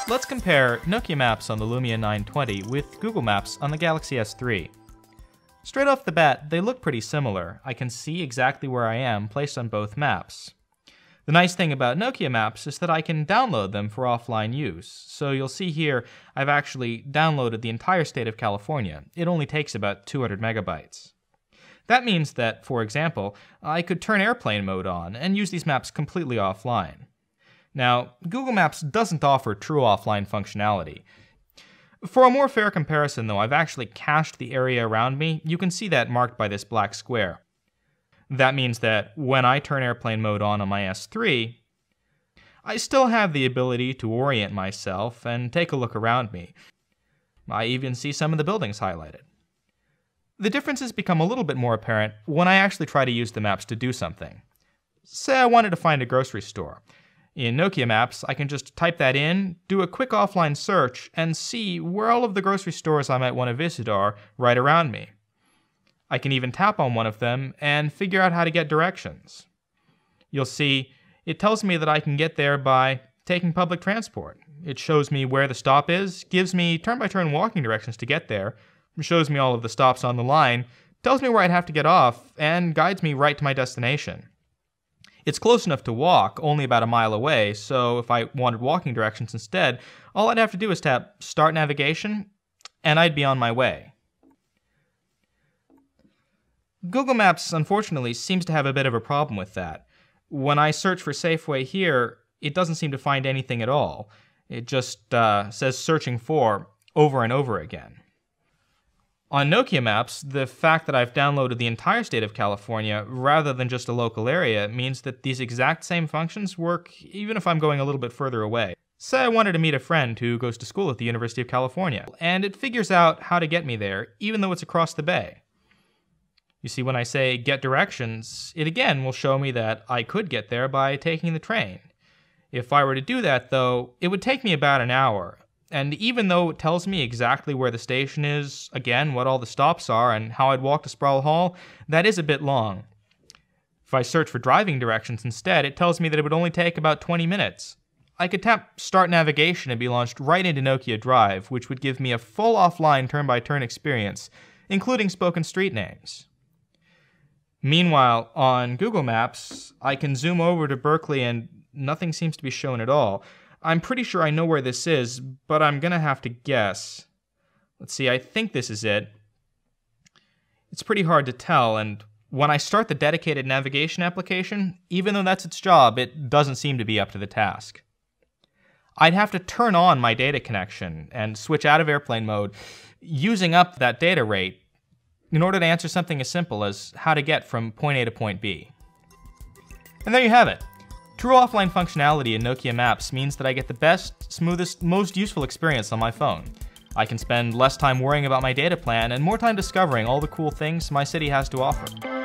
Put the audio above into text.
Let's compare Nokia Maps on the Lumia 920 with Google Maps on the Galaxy S3. Straight off the bat, they look pretty similar. I can see exactly where I am placed on both maps. The nice thing about Nokia Maps is that I can download them for offline use. So you'll see here, I've actually downloaded the entire state of California. It only takes about 200 megabytes. That means that, for example, I could turn airplane mode on and use these maps completely offline. Now, Google Maps doesn't offer true offline functionality. For a more fair comparison though, I've actually cached the area around me. You can see that marked by this black square. That means that when I turn airplane mode on my S3, I still have the ability to orient myself and take a look around me. I even see some of the buildings highlighted. The differences become a little bit more apparent when I actually try to use the maps to do something. Say I wanted to find a grocery store. In Nokia Maps, I can just type that in, do a quick offline search, and see where all of the grocery stores I might want to visit are right around me. I can even tap on one of them and figure out how to get directions. You'll see, it tells me that I can get there by taking public transport. It shows me where the stop is, gives me turn-by-turn walking directions to get there, shows me all of the stops on the line, tells me where I'd have to get off, and guides me right to my destination. It's close enough to walk, only about a mile away, so if I wanted walking directions instead, all I'd have to do is tap Start Navigation, and I'd be on my way. Google Maps, unfortunately, seems to have a bit of a problem with that. When I search for Safeway here, it doesn't seem to find anything at all. It just says searching for over and over again. On Nokia Maps, the fact that I've downloaded the entire state of California rather than just a local area means that these exact same functions work even if I'm going a little bit further away. Say I wanted to meet a friend who goes to school at the University of California, and it figures out how to get me there even though it's across the bay. You see, when I say get directions, it again will show me that I could get there by taking the train. If I were to do that though, it would take me about an hour. And even though it tells me exactly where the station is, again, what all the stops are, and how I'd walk to Sproul Hall, that is a bit long. If I search for driving directions instead, it tells me that it would only take about 20 minutes. I could tap Start Navigation and be launched right into Nokia Drive, which would give me a full offline turn-by-turn experience, including spoken street names. Meanwhile, on Google Maps, I can zoom over to Berkeley and nothing seems to be shown at all. I'm pretty sure I know where this is, but I'm gonna have to guess. Let's see, I think this is it. It's pretty hard to tell, and when I start the dedicated navigation application, even though that's its job, it doesn't seem to be up to the task. I'd have to turn on my data connection and switch out of airplane mode, using up that data rate, in order to answer something as simple as how to get from point A to point B. And there you have it. True offline functionality in Nokia Maps means that I get the best, smoothest, most useful experience on my phone. I can spend less time worrying about my data plan and more time discovering all the cool things my city has to offer.